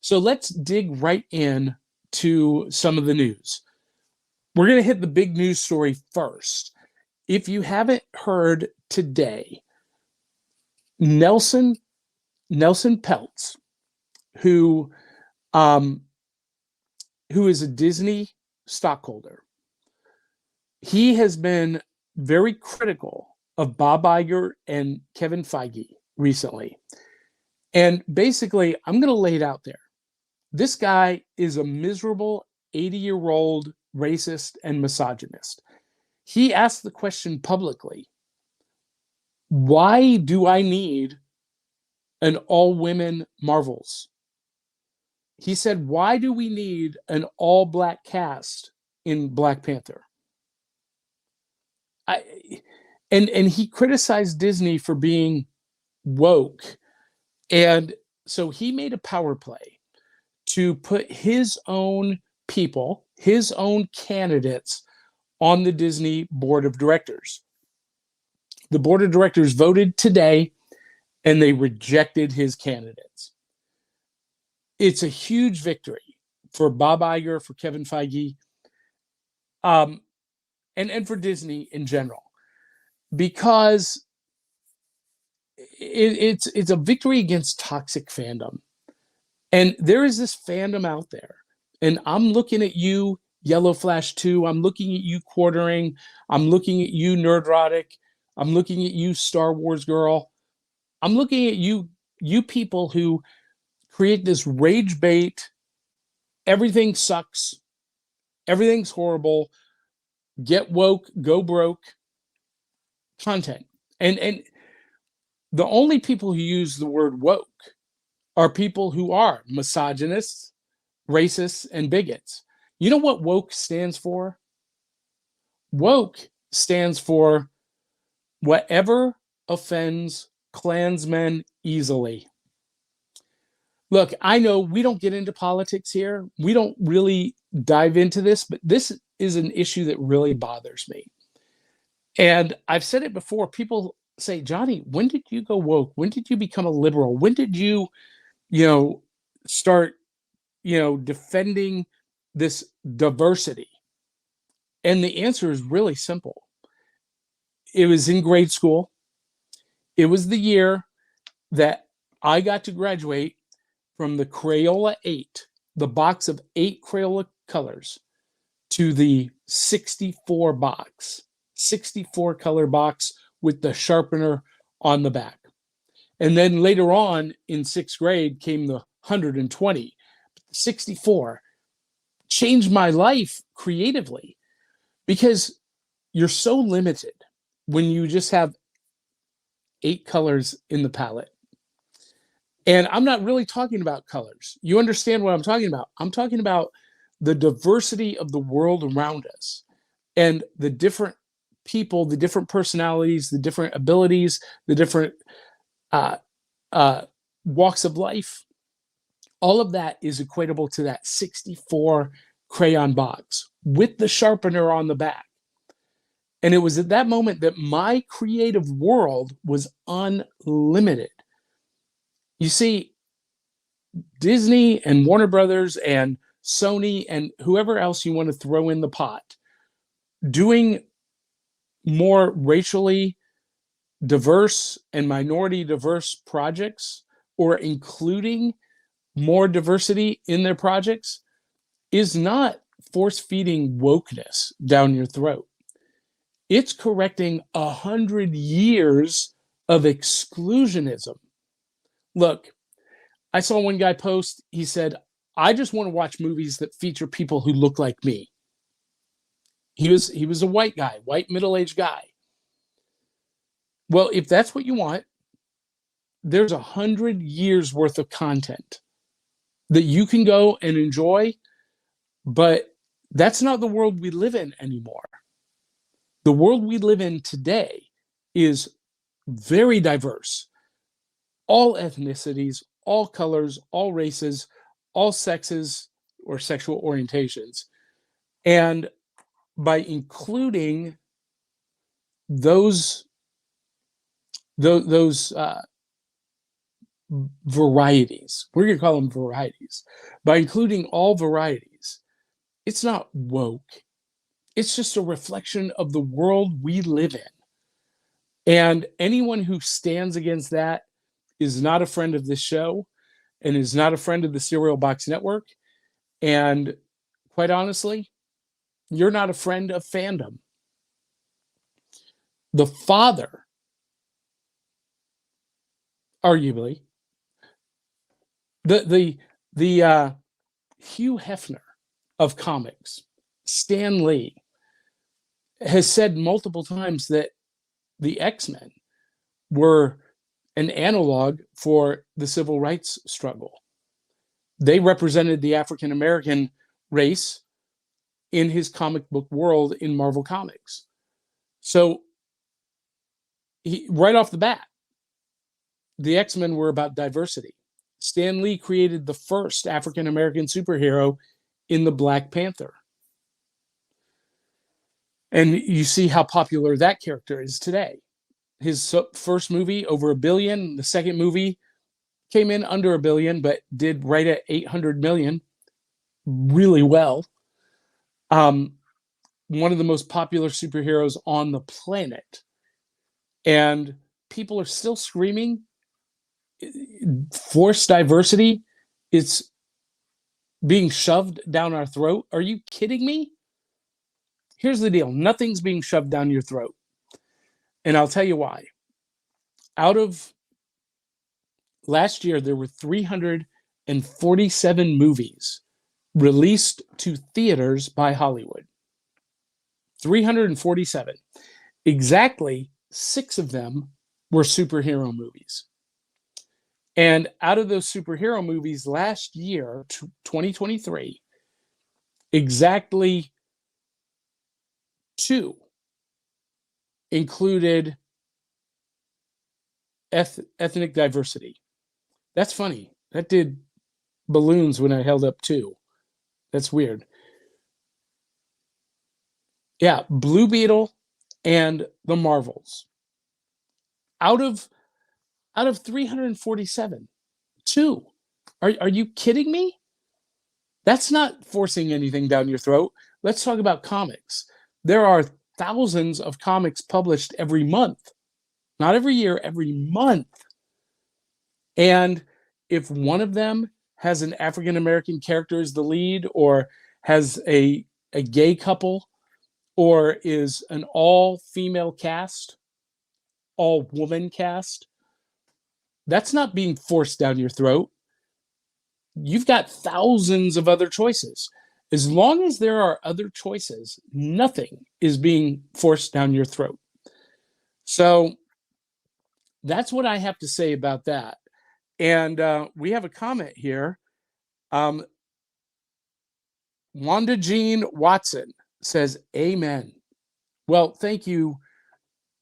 So let's dig right in to some of the news. We're going to hit the big news story first. If you haven't heard today, Nelson Peltz, who is a Disney stockholder, he has been very critical of Bob Iger and Kevin Feige recently. And basically, I'm going to lay it out there. This guy is a miserable 80-year-old racist and misogynist. He asked the question publicly, why do I need an all-women Marvels? He said, why do we need an all-black cast in Black Panther? And he criticized Disney for being woke. And so he made a power play to put his own people, his own candidates on the Disney board of directors. The board of directors voted today and they rejected his candidates. It's a huge victory for Bob Iger, for Kevin Feige, and for Disney in general, because it's a victory against toxic fandom. And there is this fandom out there, and I'm looking at you, Yellow Flash 2. I'm looking at you, Quartering. I'm looking at you, Nerdrotic. I'm looking at you, Star Wars Girl. I'm looking at you people who create this rage bait, everything sucks, everything's horrible, get woke, go broke content. And the only people who use the word woke are people who are misogynists, racists, and bigots. You know what woke stands for? Woke stands for whatever offends Klansmen easily. Look, I know we don't get into politics here. We don't really dive into this, but this is an issue that really bothers me. And I've said it before. People say, Johnny, when did you go woke? When did you become a liberal? When did you start, defending this diversity? And the answer is really simple. It was in grade school. It was the year that I got to graduate from the Crayola 8, the box of 8 Crayola colors, to the 64 color box with the sharpener on the back. And then later on in 6th grade came the 120. 64 changed my life creatively, because you're so limited when you just have 8 colors in the palette. And I'm not really talking about colors. You understand what I'm talking about. I'm talking about the diversity of the world around us and the different people, the different personalities, the different abilities, the different walks of life. All of that is equatable to that 64 crayon box with the sharpener on the back. And it was at that moment that my creative world was unlimited. You see, Disney and Warner Brothers and Sony and whoever else you want to throw in the pot, doing more racially diverse and minority diverse projects, or including more diversity in their projects, is not force feeding wokeness down your throat. It's correcting 100 years of exclusionism. Look, I saw one guy post, he said, I just want to watch movies that feature people who look like me. He was a white guy, white middle-aged guy. Well, if that's what you want, there's 100 years worth of content that you can go and enjoy, but that's not the world we live in anymore. The world we live in today is very diverse. All ethnicities, all colors, all races, all sexes or sexual orientations. And by including those varieties. We're going to call them varieties. By including all varieties, it's not woke. It's just a reflection of the world we live in. And anyone who stands against that is not a friend of this show and is not a friend of the Cereal Box Network. And quite honestly, you're not a friend of fandom. The father, arguably, the Hugh Hefner of comics, Stan Lee, has said multiple times that the X-Men were an analog for the civil rights struggle. They represented the African American race in his comic book world in Marvel Comics. So right off the bat, the X-Men were about diversity. Stan Lee created the first African American superhero in the Black Panther. And you see how popular that character is today. His first movie, over $1 billion. The second movie came in under $1 billion, but did right at $800 million. Really well. One of the most popular superheroes on the planet. And people are still screaming, forced diversity. It's being shoved down our throat. Are you kidding me? Here's the deal. Nothing's being shoved down your throat. And I'll tell you why. Out of last year, there were 347 movies released to theaters by Hollywood. 347. Exactly 6 of them were superhero movies. And out of those superhero movies last year, 2023, exactly 2 included ethnic diversity. That's funny. That did balloons when I held up 2. That's weird. Yeah, Blue Beetle and the Marvels. Out of 347, 2. Are you kidding me? That's not forcing anything down your throat. Let's talk about comics. There are thousands of comics published every month. Not every year, every month. And if one of them has an African American character as the lead, or has a gay couple, or is an all-female cast, all-woman cast, that's not being forced down your throat. You've got thousands of other choices. As long as there are other choices, nothing is being forced down your throat. So that's what I have to say about that. And we have a comment here. Wanda Jean Watson says, amen. Well, thank you,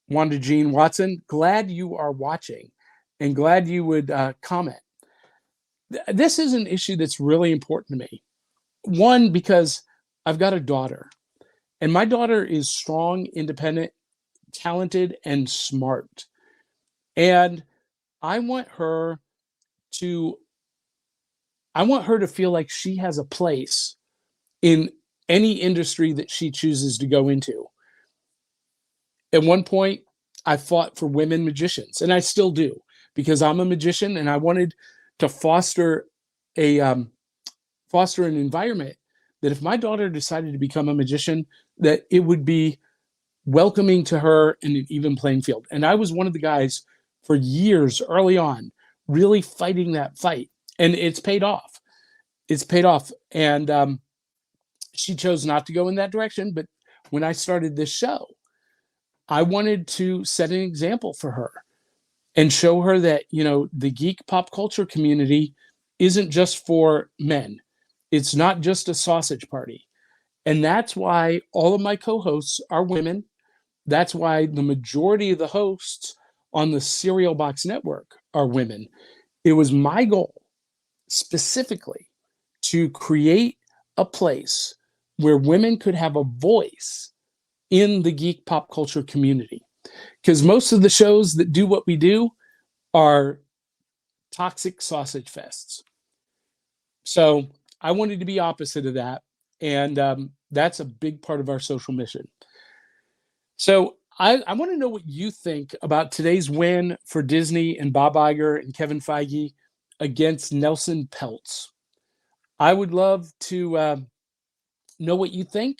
Wanda Jean Watson. Glad you are watching and glad you would comment. This is an issue that's really important to me. One, because I've got a daughter, and my daughter is strong, independent, talented, and smart. And I want her to feel like she has a place in any industry that she chooses to go into. At one point, I fought for women magicians, and I still do, because I'm a magician, and I wanted to foster an environment that if my daughter decided to become a magician, that it would be welcoming to her in an even playing field. And I was one of the guys for years early on, really fighting that fight. And it's paid off. It's paid off. And she chose not to go in that direction. But when I started this show, I wanted to set an example for her and show her that, the geek pop culture community isn't just for men. It's not just a sausage party. And that's why all of my co-hosts are women. That's why the majority of the hosts on the Cereal Box Network are women. It was my goal specifically to create a place where women could have a voice in the geek pop culture community. Because most of the shows that do what we do are toxic sausage fests. So I wanted to be opposite of that. And that's a big part of our social mission. So I want to know what you think about today's win for Disney and Bob Iger and Kevin Feige against Nelson Peltz. I would love to know what you think.